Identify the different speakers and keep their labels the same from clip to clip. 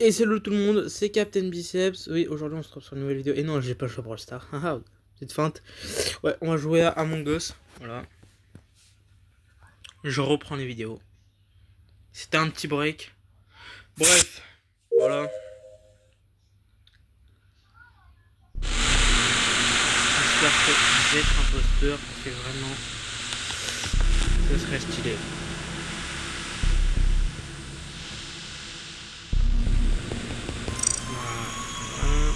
Speaker 1: Et salut tout le monde, c'est Captain Biceps. Oui, aujourd'hui on se retrouve sur une nouvelle vidéo. Et non, j'ai pas le choix pour Brawl Stars. Haha, petite feinte. Ouais, on va jouer à Among Us. Voilà. Je reprends les vidéos. C'était un petit break. Bref, voilà. J'espère que je vais être imposteur parce que vraiment, ce serait stylé. Voilà.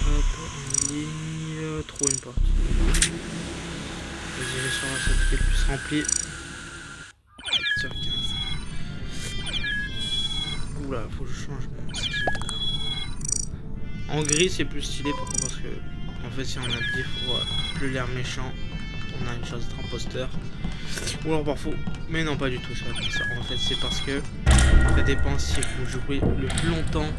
Speaker 1: Hop, en ligne. Trouver une porte. Vas-y, je sors cette qui est le plus remplie. Sur 15. Oula, faut que je change mon skin là. En gris c'est plus stylé, pourquoi? Parce que en fait si on a le défaut plus l'air méchant, on a une chance d'être imposteur. Ou alors parfois, mais non pas du tout ça. En fait c'est parce que ça dépend si vous jouez le plus longtemps.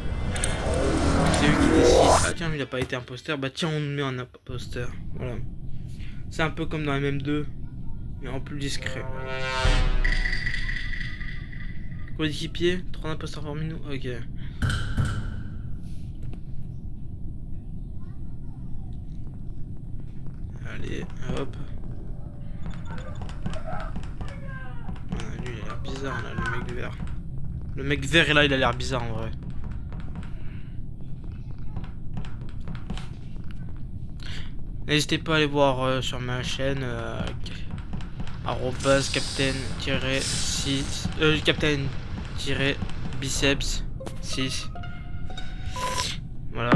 Speaker 1: C'est eux qui décident. Ah tiens il a pas été imposteur, bah tiens on met un imposteur. Voilà. C'est un peu comme dans MM2, mais en plus discret. Coéquipier, 3 imposteurs par minute, ok. Allez, hop. Ah, lui il a l'air bizarre là, le mec vert. Le mec vert là il a l'air bizarre en vrai. N'hésitez pas à aller voir sur ma chaîne @captain-6 captain-biceps 6. Voilà.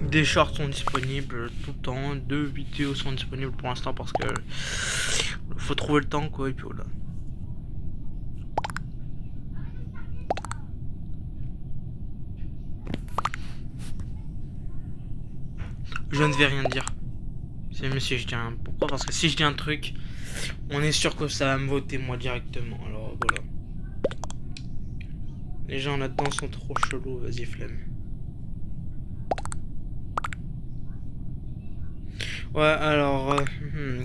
Speaker 1: Des shorts sont disponibles tout le temps. 2 vidéos sont disponibles pour l'instant parce que faut trouver le temps quoi et puis voilà. Je ne vais rien dire. C'est même si je dis un... Pourquoi? Parce que si je dis un truc, on est sûr que ça va me voter moi directement. Alors voilà. Les gens là-dedans sont trop chelous, vas-y flemme. Ouais alors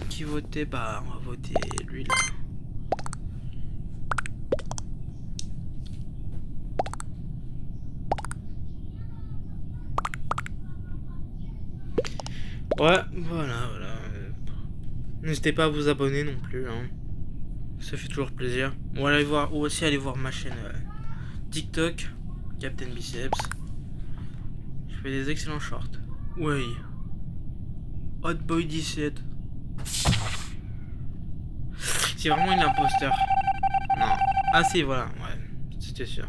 Speaker 1: qui voter? Bah on va voter lui là. Ouais, voilà. N'hésitez pas à vous abonner non plus, hein. Ça fait toujours plaisir. Ou aller voir, ou aussi aller voir ma chaîne TikTok, Captain Biceps. Je fais des excellents shorts. Oui. Hotboy 17. C'est vraiment une imposteur. Non. Ah si, voilà, ouais. C'était sûr.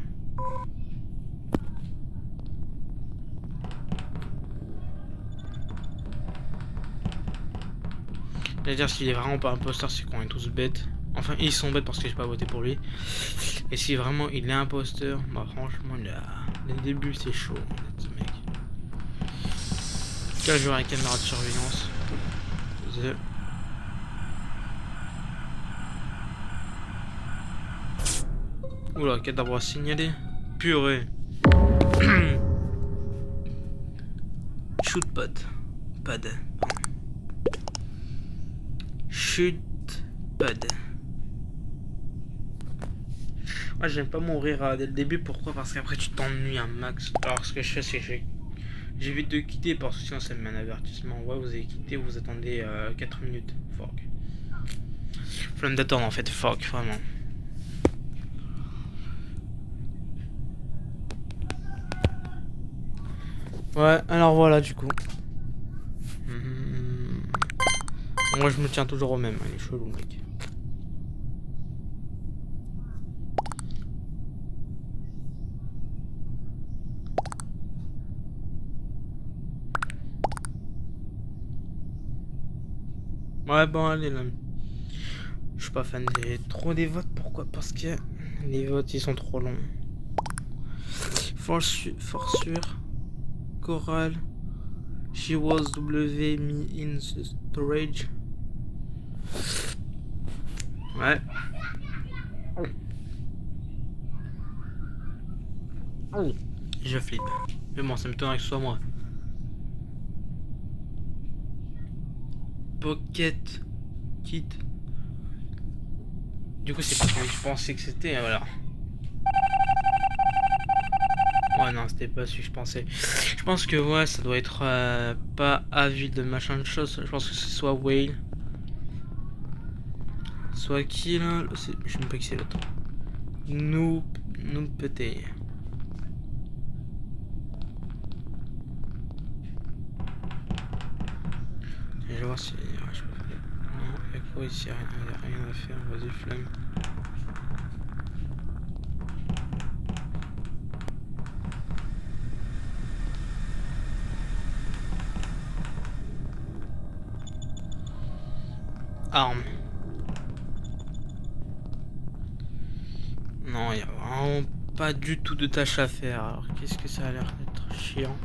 Speaker 1: C'est-à-dire s'il est vraiment pas imposteur, c'est qu'on est tous bêtes. Enfin, ils sont bêtes parce que j'ai pas voté pour lui. Et si vraiment il est imposteur, bah franchement, dès le début, c'est chaud, ce mec. Là, j'aurai la caméra de surveillance. Oula, cadavre à signaler. Purée. Shoot pad. Shoot pad. Moi j'aime pas mourir dès le début, pourquoi? Parce qu'après tu t'ennuies un max. Alors ce que je fais c'est que j'évite de quitter parce que sinon ça me met un avertissement. Ouais vous avez quitté, vous attendez 4 minutes. Fuck. Flemme d'attendre en fait, fuck vraiment. Ouais alors voilà du coup. Moi je me tiens toujours au même, il est chelou mec. Ouais bon allez là. Je suis pas fan trop des votes, pourquoi? Parce que les votes ils sont trop longs. Forçure. Coral. She was W me in the storage. Ouais. Je flippe. Mais bon, ça m'étonnerait que ce soit moi. Pocket Kit. Du coup, c'est pas ce que je pensais que c'était, voilà. Ouais, Ouais, non, c'était pas celui que je pensais. Je pense que, ouais, ça doit être pas avide de machin de choses. Je pense que c'est soit Whale, soit qui là. Je sais même pas qui c'est l'autre. Nous péter. Je vais voir si. Ah, je peux faire. Non, y'a quoi ici? Y'a rien à faire. Vas-y, flemme. Arme. Non, y'a vraiment pas du tout de tâche à faire. Alors, qu'est-ce que ça a l'air d'être chiant?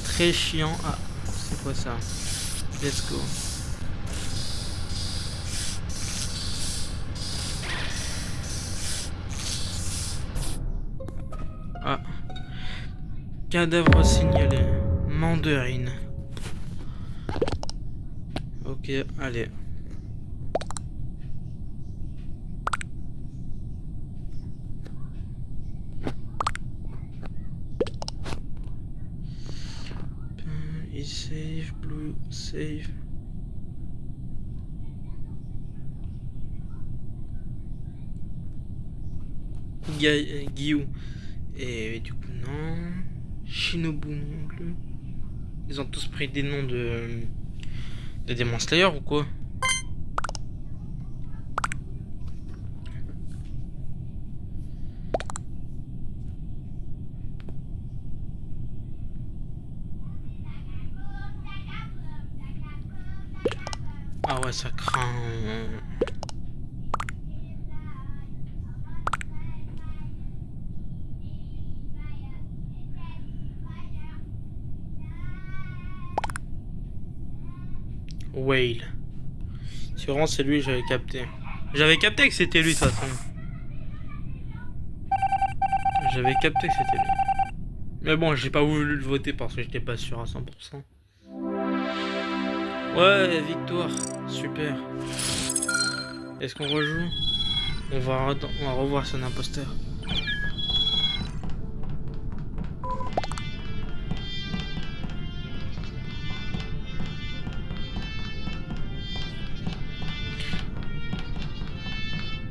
Speaker 1: Très chiant. Ah, c'est quoi ça? Let's go. Ah. Cadavre signalé. Mandarine. Ok, allez. Save, blue, save. Guillou. Et du coup, non. Shinobu non plus. Ils ont tous pris des noms de Demon Slayer ou quoi? Ah ouais, ça craint. Whale. C'est vraiment c'est lui, j'avais capté. J'avais capté que c'était lui de toute façon. J'avais capté que c'était lui. Mais bon, j'ai pas voulu le voter parce que j'étais pas sûr à 100%. Ouais, victoire. Super. Est-ce qu'on rejoue? On va revoir son imposteur.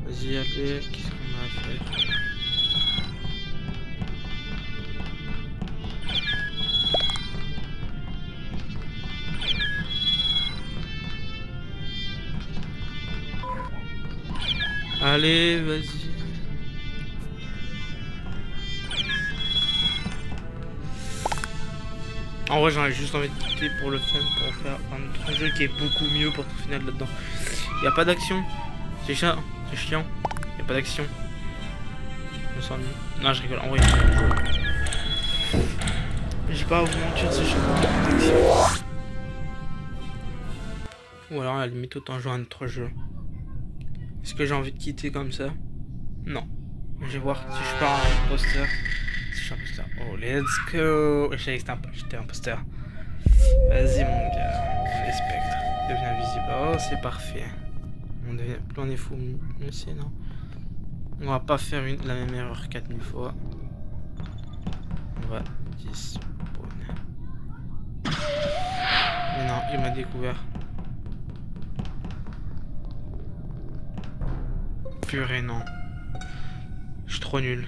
Speaker 1: Vas-y, allez. Qu'est-ce qu'on a à faire? Allez, vas-y. En vrai, j'en ai juste envie de quitter pour le fun, pour faire un autre jeu qui est beaucoup mieux pour tout final là-dedans. Y a pas d'action. C'est chiant. C'est chiant. Y a pas d'action. On s'ennuie. Non, je rigole. En vrai, j'ai pas à vous mentir, c'est chiant. Ou alors, à la limite, autant jouer à un autre jeu. Est-ce que j'ai envie de quitter comme ça? Non. Je vais voir si je suis pas un imposteur. Si je suis un imposteur. Oh, let's go. Je savais que j'étais un imposteur. Vas-y, mon gars. Fais spectre. Deviens invisible. Oh, c'est parfait. Plus on est fou, mieux c'est, non? On va pas faire la même erreur 4000 fois. On va 10. Mais non, il m'a découvert. Purée, non. Je suis trop nul.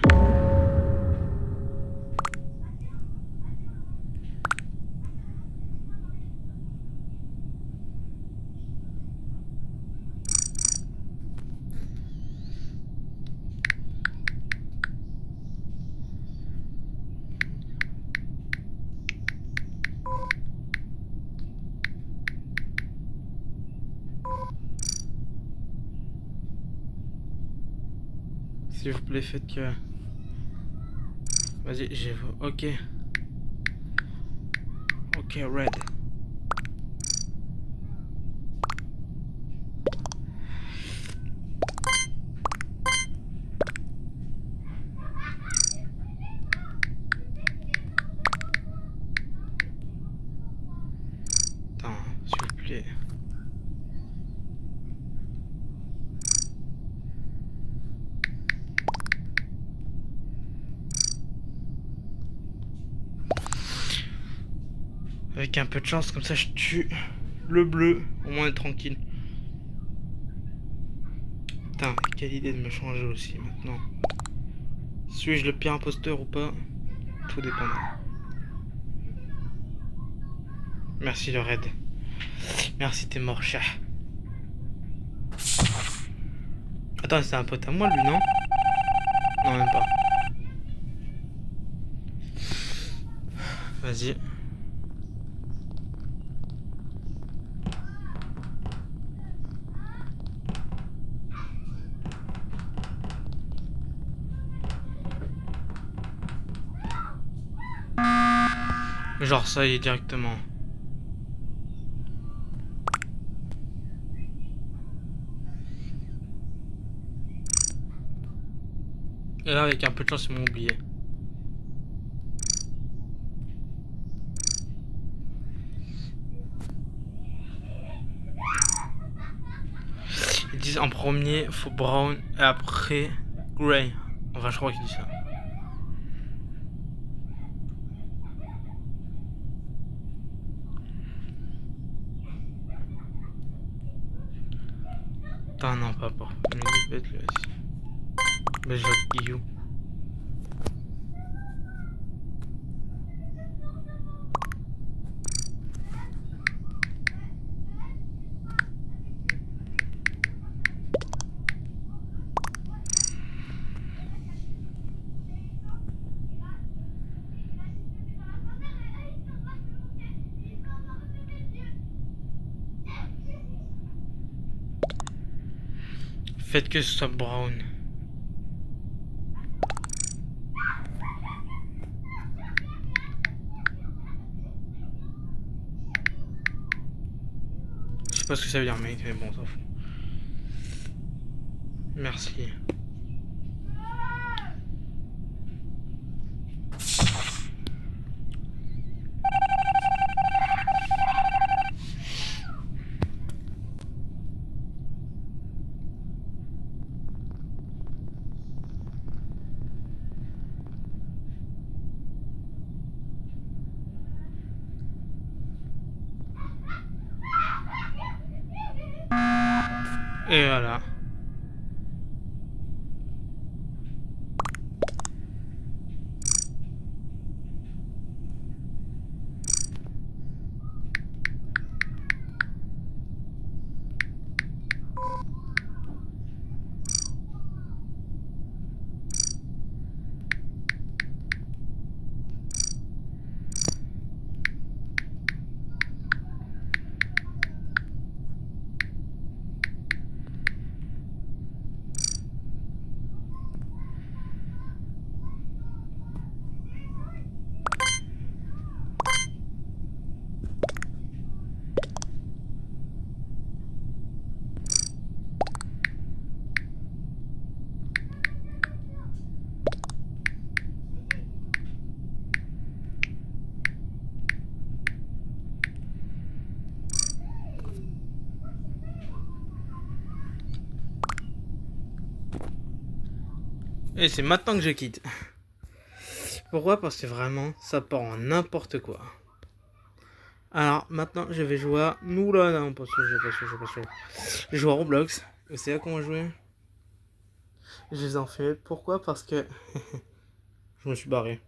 Speaker 1: S'il vous plaît, faites que... Vas-y, j'ai... Ok. Ok, red. Attends, s'il vous plaît. Avec un peu de chance, comme ça je tue le bleu. Au moins on est tranquille. Putain, quelle idée de me changer aussi maintenant. Suis-je le pire imposteur ou pas? Tout dépendra. Merci le raid. Merci, t'es mort, chat. Attends, c'est un pote à moi lui, non? Non, même pas. Vas-y. Genre ça y est directement. Et là avec un peu de chance ils m'ont oublié. Ils disent en premier faut Brown et après Gray. Enfin je crois qu'ils disent ça. Putain non pas. Je me dis bête lui aussi. Mais je vois You. Faites que ce soit Brown. Je sais pas ce que ça veut dire mec, mais bon, on s'en fout. Merci. Et voilà. Et c'est maintenant que je quitte. Pourquoi? Parce que vraiment, ça part en n'importe quoi. Alors, maintenant, je vais jouer à... Nous là, non, pas sûr. Je joue à Roblox. Vous savez à quoi on va jouer? Je les en fais. Pourquoi? Parce que... je me suis barré.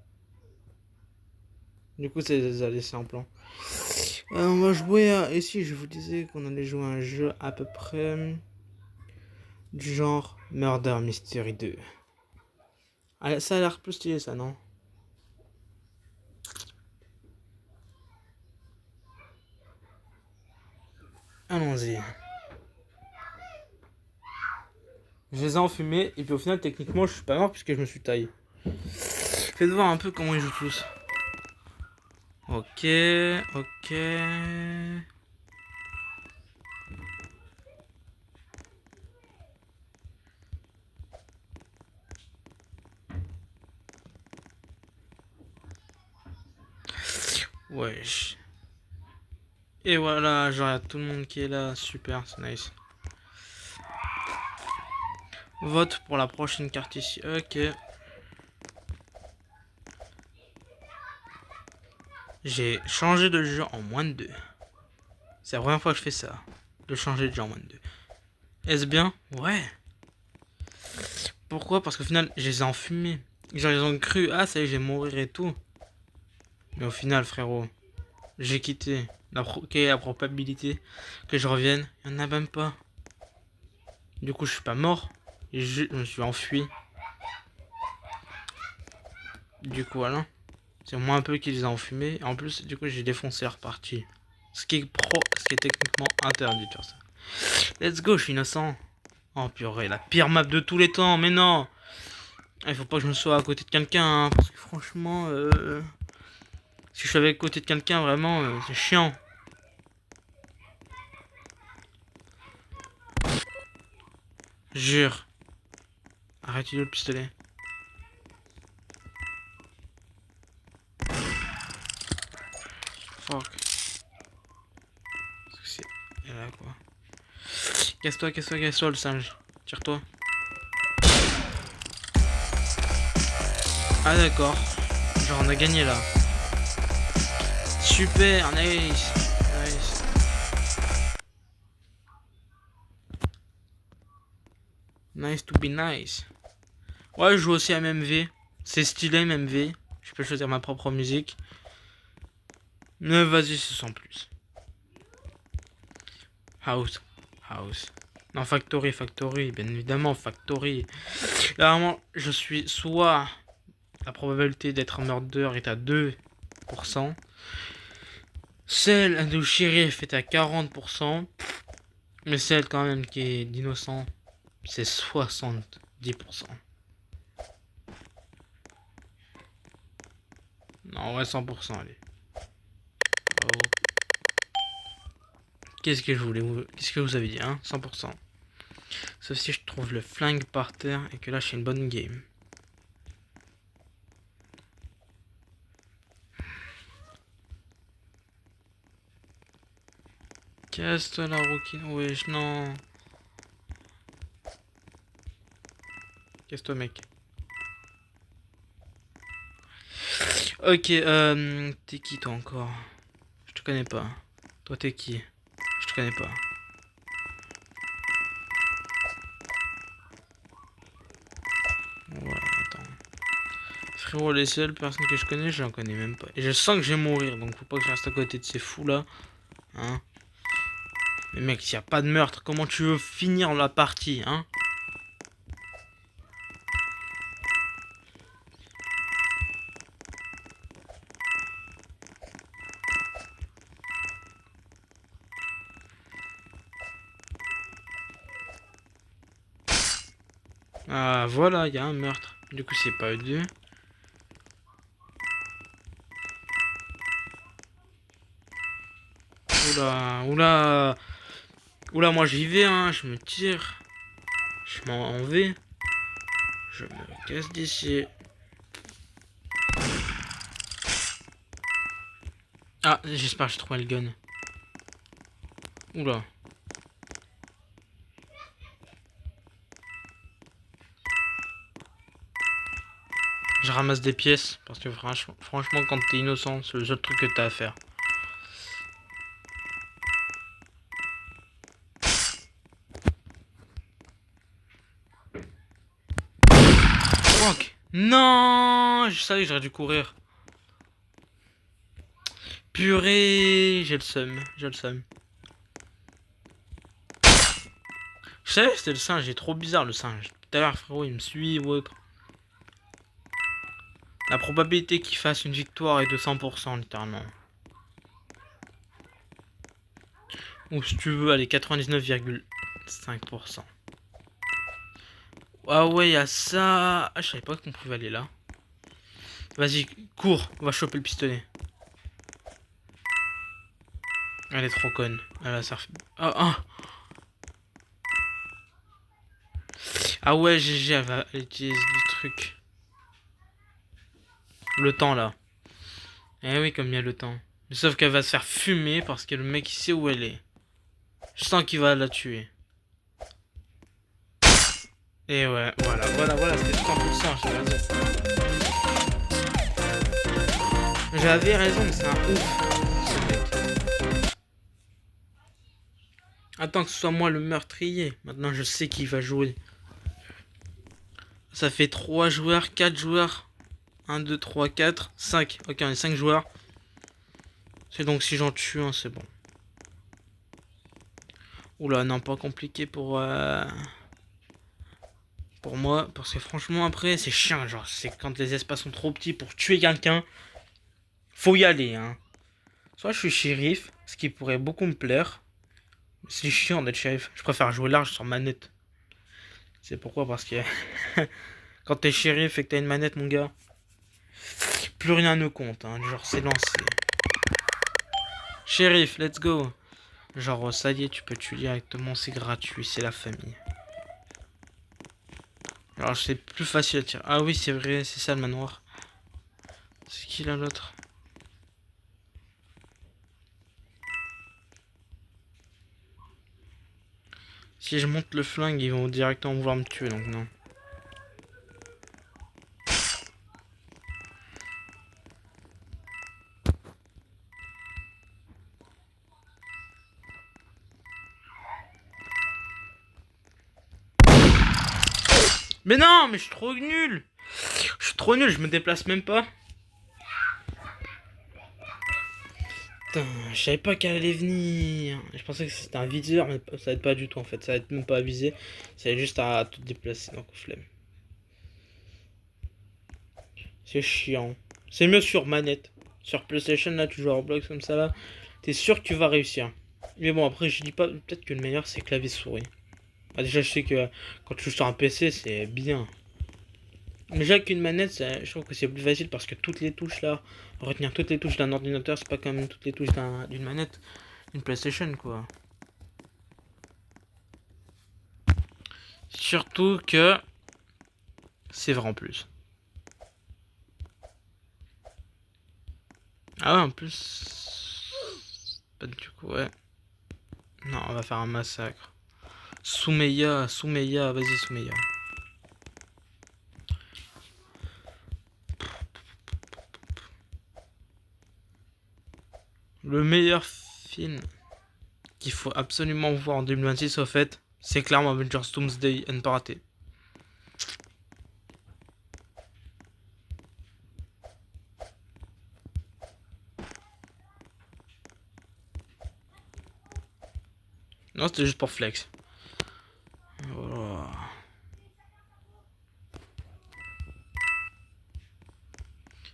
Speaker 1: Du coup, c'est laissé en plan. On va jouer à... Et si je vous disais qu'on allait jouer à un jeu à peu près... du genre Murder Mystery 2. Ah, ça a l'air plus stylé, ça, non? Allons-y. Je les ai enfumés, et puis au final, techniquement, je suis pas mort puisque je me suis taillé. Faites voir un peu comment ils jouent tous. Ok. Wesh. Et voilà, genre, y a tout le monde qui est là. Super, c'est nice. Vote pour la prochaine carte ici. Ok. J'ai changé de jeu en moins de 2. C'est la première fois que je fais ça. De changer de jeu en moins de 2. Est-ce bien? Ouais. Pourquoi? Parce qu'au final, je les ai enfumés. Genre, ils ont cru, ah, ça y est, je vais mourir et tout. Mais au final, frérot, j'ai quitté. Quelle est la probabilité que je revienne? Il n'y en a même pas. Du coup, je suis pas mort. Je me suis enfui. Du coup, voilà. C'est moi un peu qui les a enfumés. En plus, du coup, j'ai défoncé leur partie. Ce qui est techniquement interdit de faire ça. Let's go, je suis innocent. Oh purée, la pire map de tous les temps, mais non. Il faut pas que je me sois à côté de quelqu'un, hein, parce que franchement, si je suis avec côté de quelqu'un, vraiment, c'est chiant. Jure. Arrête le pistolet. Fuck. C'est là quoi. Casse-toi, casse-toi, casse-toi le singe. Tire-toi. Ah d'accord. Genre on a gagné là. Super, nice. Nice. Nice to be nice. Ouais, je joue aussi à MMV. C'est stylé MMV. Je peux choisir ma propre musique. Mais vas-y, c'est sans plus. House. House. Non, Factory, Factory. Bien évidemment, Factory. Là, vraiment, je suis soit... La probabilité d'être un murder est à 2%. Celle de shérif est à 40%. Mais celle quand même qui est d'innocent, c'est 70%. Non, ouais, 100%, allez. Oh. Qu'est-ce que je voulais vous... Qu'est-ce que vous avez dit, hein? 100%. Sauf si je trouve le flingue par terre et que là, je fais une bonne game. Casse-toi la rouquine. Wesh, non. Casse-toi, mec. Ok, t'es qui toi encore? Je te connais pas. Toi, t'es qui? Je te connais pas. Voilà, attends. Frérot, les seules personnes que je connais, j'en connais même pas. Et je sens que je vais mourir, donc faut pas que je reste à côté de ces fous là. Hein? Mais mec, s'il n'y a pas de meurtre, comment tu veux finir la partie, hein? Ah, voilà, il y a un meurtre. Du coup, c'est pas eux deux. Oula, oula. Oula, moi j'y vais, hein. Je me tire. Je m'en vais. Je me casse d'ici. Ah, j'espère que j'ai trouvé le gun. Oula. Je ramasse des pièces. Parce que franchement quand t'es innocent, c'est le seul truc que t'as à faire. Fuck. Non, je savais que j'aurais dû courir. Purée, j'ai le seum. J'ai le seum. Je savais que c'était le singe, il est trop bizarre le singe. Tout à l'heure, frérot, il me suit ou autre. La probabilité qu'il fasse une victoire est de 100%, littéralement. Ou si tu veux, allez, 99,5%. Ah ouais, il y a ça. Ah, je savais pas qu'on pouvait aller là. Vas-y, cours, on va choper le pistolet. Elle est trop conne. Elle a surfé. Ah, ah. Ah ouais, GG, elle va utiliser le truc. Le temps là. Eh oui, comme il y a le temps. Mais sauf qu'elle va se faire fumer parce que le mec il sait où elle est. Je sens qu'il va la tuer. Et ouais, voilà, c'était 100%, j'ai raison. J'avais raison, c'est un ouf, ce mec. Attends que ce soit moi le meurtrier. Maintenant, je sais qui va jouer. Ça fait 3 joueurs, 4 joueurs. 1, 2, 3, 4, 5. Ok, on est 5 joueurs. C'est donc si j'en tue un, c'est bon. Oula, non, pas compliqué pour moi. Parce que franchement, après, c'est chiant. Genre, c'est quand les espaces sont trop petits pour tuer quelqu'un. Faut y aller, hein. Soit je suis shérif, ce qui pourrait beaucoup me plaire. C'est chiant d'être shérif. Je préfère jouer large sur manette. C'est pourquoi? Parce que quand t'es shérif et que t'as une manette, mon gars, plus rien ne compte, hein. Genre, c'est lancé. Shérif, let's go. Genre, ça y est, tu peux tuer directement, c'est gratuit, c'est la famille. Alors, c'est plus facile à tirer. Ah oui, c'est vrai, c'est ça le manoir. C'est qui là l'autre? Si je monte le flingue, ils vont directement vouloir me tuer, donc non. Mais non, mais je suis trop nul. Je suis trop nul, je me déplace même pas. Putain, je savais pas qu'elle allait venir. Je pensais que c'était un viseur, mais ça va être pas du tout en fait. Ça va être même pas à viser. Ça va être juste à te déplacer, donc flemme. C'est chiant. C'est mieux sur manette. Sur PlayStation, là, tu joues à Roblox comme ça, là. T'es sûr que tu vas réussir. Mais bon, après, je dis pas. Peut-être que le meilleur, c'est clavier souris. Ah, déjà, je sais que quand tu joues sur un PC, c'est bien. Déjà qu'une manette, je trouve que c'est plus facile parce que toutes les touches là, retenir toutes les touches d'un ordinateur, c'est pas comme toutes les touches d'une manette, d'une PlayStation quoi. Surtout que c'est vrai en plus. Ah ouais, en plus. Pas du coup, ouais. Non, on va faire un massacre. Soumeya, vas-y Soumeya. Le meilleur film qu'il faut absolument voir en 2026 au fait, c'est clairement Avengers Doomsday and pas raté. Non, c'était juste pour flex. Voilà.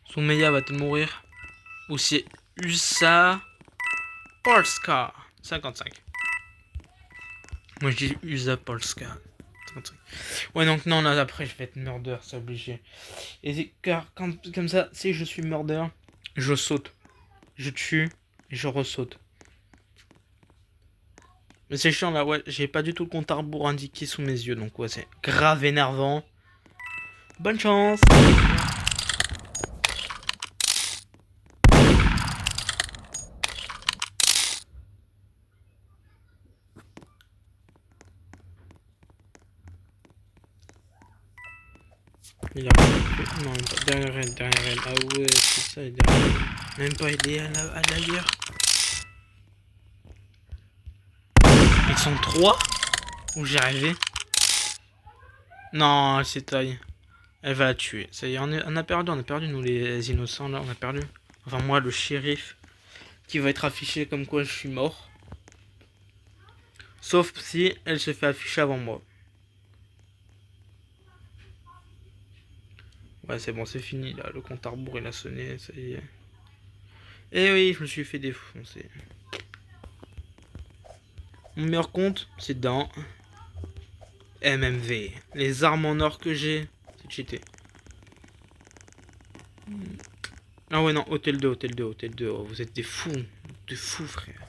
Speaker 1: Soumeya va-t-il mourir? Ou c'est USA Polska 55. Moi je dis USA Polska 55. Ouais donc non là après je vais être murder, c'est obligé. Et car comme ça, si je suis murder, je saute. Je tue et je ressaute. Mais c'est chiant là, ouais, j'ai pas du tout le compte à rebours indiqué sous mes yeux, donc ouais c'est grave énervant. Bonne chance. Il a non, derrière elle, Ah ouais, c'est ça, il est derrière elle. Même pas, il est à l'ailleurs. Ils sont 3? Ou j'ai rêvé? Non, c'est taille. Elle va la tuer. Ça y est, on a perdu, nous les innocents là, on a perdu. Enfin, moi, le shérif, qui va être affiché comme quoi je suis mort. Sauf si elle se fait afficher avant moi. Ouais, c'est bon, c'est fini là. Le compte à rebours il a sonné, ça y est. Eh oui, je me suis fait défoncer. Mon meilleur compte, c'est dans MMV. Les armes en or que j'ai, c'est cheaté. Ah ouais, non, Hôtel 2. Oh, vous êtes des fous. Des fous, frère.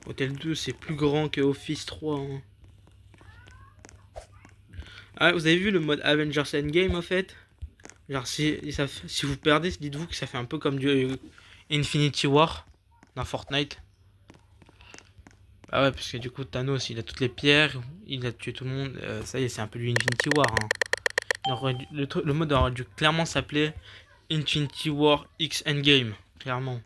Speaker 1: Hôtel 2, c'est plus grand que Office 3. Hein. Ah, vous avez vu le mode Avengers Endgame, en fait? Genre, si vous perdez, dites-vous que ça fait un peu comme du Infinity War dans Fortnite. Ah ouais, parce que du coup, Thanos, il a toutes les pierres, il a tué tout le monde. Ça y est, c'est un peu du Infinity War. Hein. Le mode aurait dû clairement s'appeler Infinity War X Endgame. Clairement.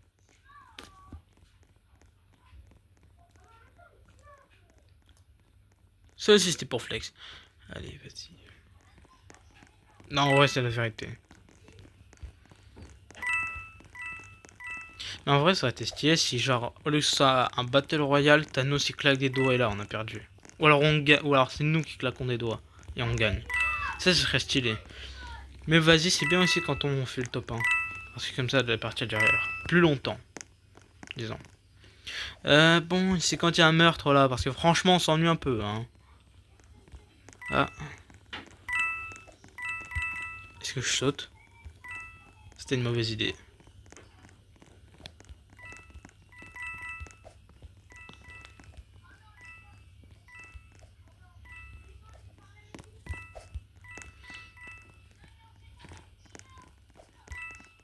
Speaker 1: Ça aussi c'était pour flex. Allez, vas-y. Non, ouais, c'est la vérité. Mais en vrai, ça aurait été stylé si, genre, au lieu que ce soit un Battle Royale, Thanos il claque des doigts et là, on a perdu. Ou alors, ou alors c'est nous qui claquons des doigts et on gagne. Ça, ce serait stylé. Mais vas-y, c'est bien aussi quand on fait le top 1. Parce que comme ça, de partir derrière. Plus longtemps, disons. Bon, c'est quand il y a un meurtre là, parce que franchement, on s'ennuie un peu, hein. Ah. Est-ce que je saute? C'était une mauvaise idée.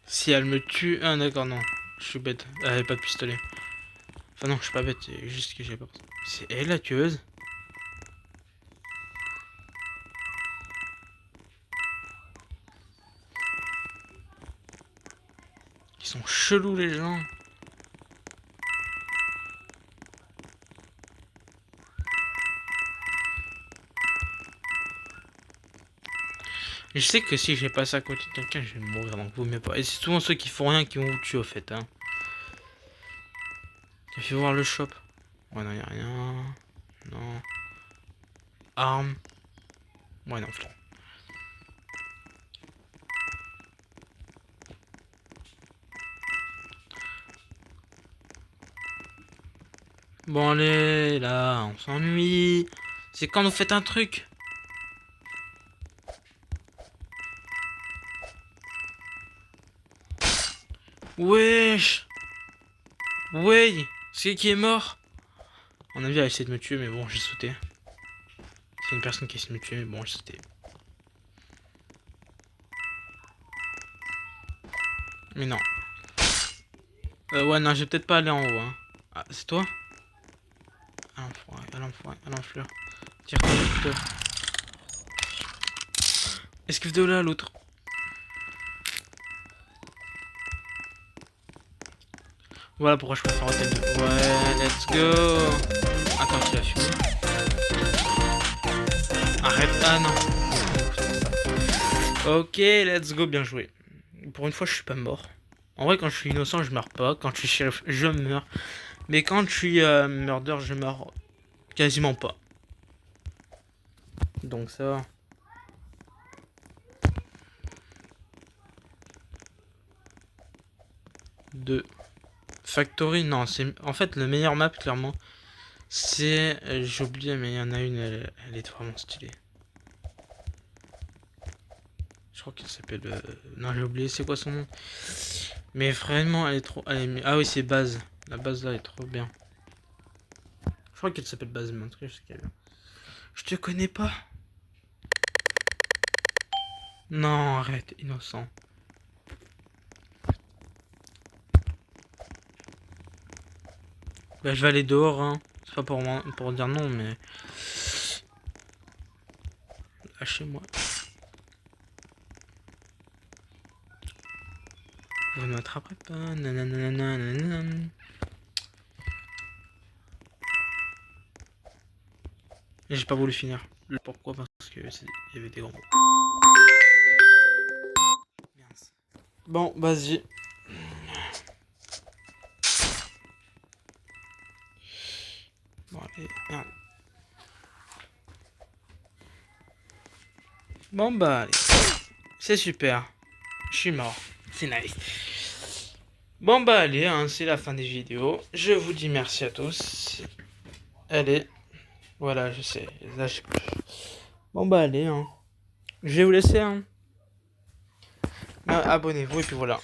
Speaker 1: Si elle me tue... Ah d'accord, non. Je suis bête. Elle avait pas de pistolet. Enfin non, je suis pas bête, c'est juste que j'ai pas pensé. C'est elle la tueuse? Ils sont chelous les gens. Je sais que si j'ai passé à côté de quelqu'un, je vais mourir, donc vous m'aimez pas. Et c'est souvent ceux qui font rien qui vont vous tuer au fait, hein. Fais voir le shop. Ouais, non, y'a rien. Non. Arme. Ouais, non, frère. Bon, allez, là, on s'ennuie. C'est quand vous faites un truc. Wesh. Ouais. C'est qui est mort? On a vu, elle a essayé de me tuer, mais bon, j'ai sauté. C'est une personne qui essaie de me tuer, mais bon, j'ai sauté. Mais non. Ouais, non, je vais peut-être pas aller en haut, hein. Ah, c'est toi? Ah, l'enfoiré, ah, l'enfoiré, ah, l'enfleur. Tire-toi, plutôt. Esquive de là, l'autre. Voilà pourquoi je préfère Hotel 2. Ouais, let's go. Attends, tu l'as fumé. Arrête. Ah non. Ok, let's go, bien joué. Pour une fois, je suis pas mort. En vrai, quand je suis innocent, je meurs pas. Quand je suis shérif, je meurs. Mais quand je suis murder, je meurs quasiment pas. Donc ça va. Deux. Factory, non, c'est en fait le meilleur map clairement. C'est, j'ai oublié, mais il y en a une, elle est vraiment stylée. Je crois qu'elle s'appelle, non, j'ai oublié, c'est quoi son nom? Mais vraiment, elle est trop, ah oui, c'est Base. La base là est trop bien. Je crois qu'elle s'appelle Base, mais en tout cas, je sais qu'elle est bien. Je te connais pas. Non, arrête, innocent. Bah, je vais aller dehors, hein. C'est pas pour dire non, mais... Lâchez-moi. Vous ne m'attraperez pas. Nanana. Et j'ai pas voulu finir. Pourquoi? Parce que il y avait des gros. Bon, vas-y. Bon, allez, merde. Bon, bah, allez. C'est super. Je suis mort. C'est nice. Bon, bah, allez, hein, c'est la fin des vidéos. Je vous dis merci à tous. Allez. Voilà, je sais. Là, je... Bon, bah, allez, hein. Je vais vous laisser, hein. Abonnez-vous, et puis voilà.